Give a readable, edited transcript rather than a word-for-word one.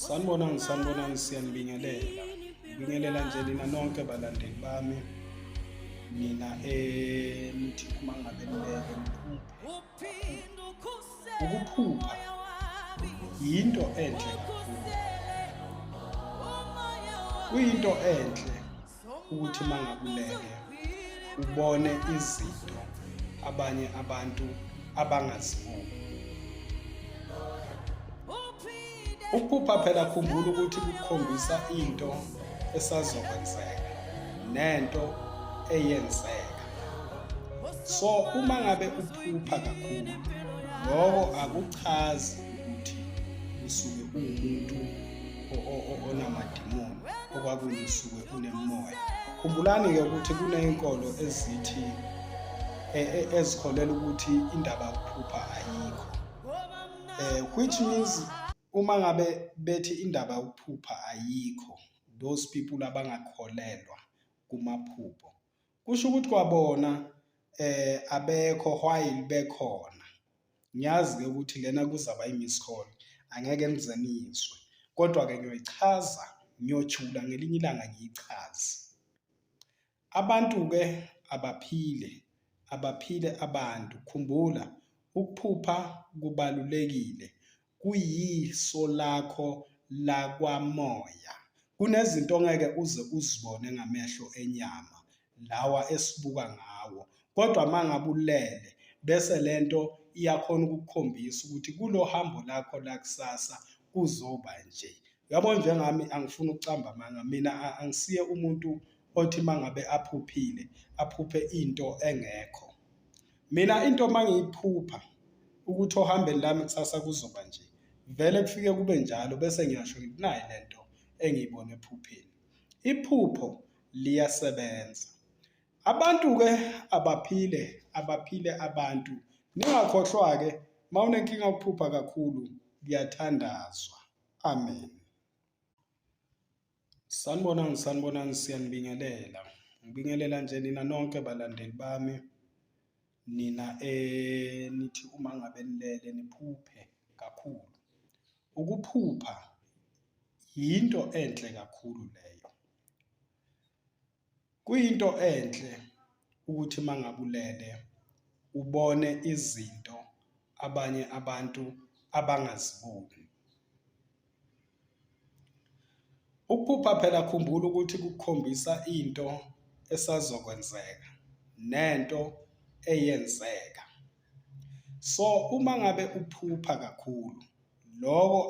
Sanibonani siyanibingelela. Ngibingelela nje nina nonke balandeli bami. Mina nithi uma ngabe nilele niphuphe. Ukuphupha yinto enhle kakhulu. Kuyinto enhle ukuthi uma ngabe ulele ubone izinto abanye abantu abangaziboni. Ukuphupha phela khumbula ukuthi kukhombisa into esazokwenzeka nento eyenzeka. So uma ngabe uphupha kakhulu, lokho akuchazi ukuthi usuke uwumuntu onamadimoni okwakunye usuke unemoya. Khumbulani-ke ukuthi kuney'nkolo ezithi ezikholela ukuthi indaba yokuphupha ayikho, which means uma ngabe bethi indaba yokuphupha ayikho, those people abangakholelwa kumaphupho, kusho ukuthi kwabona abekho while bekhona. Ngiyazi-ke ukuthi lena kuzaba i-miss call, angeke nize niyizwe, kodwa-ke ngiyoyichaza, ngiyojula ngelinye ilanga ngiyichaze. Abantu-ke abaphile abantu. Khumbula ukuphupha kubalulekile, kuyiso lakho lakwamoya. Kunezinto ongeke uze uzibone ngamehlo enyama lawa esibuka ngawo, kodwa uma ngabe ulele bese lento iyakhona ukukukhombisa ukuthi kulo hambo lakho lakusasa kuzoba nje. Uyabo njengami angifuni ukucamba amanga, mina angisiye umuntu othi mangabe aphuphile aphuphe into engekho. Mina into mangiyiphupha ukuthi ohambeni lami kusasa kuzoba nje, vele kufike kube njalo bese ngiyasho ngithi nayi lento engiyibona ephupheni. Iphupho liyasebenza. Abantu-ke abaphile abantu. Ningakhohlwa-ke uma unenkinga yokuphupha kakhulu, kuyathandazwa. Amen. Sanibonani siyanibingelela. Ngibingelela nje nina nonke balandeli bami. Nina nithi uma ngabe nilele niphuphe kakhulu. Ukuphupha yinto enhle kakhulu leyo. Kuyinto enhle ukuthi uma ngabe ulele ubone izinto abanye abantu abangaziboni. Ukuphupha phela khumbula ukuthi kukhombisa into esazokwenzeka nento eyenzeka. So uma ngabe uphupha kakhulu, lokho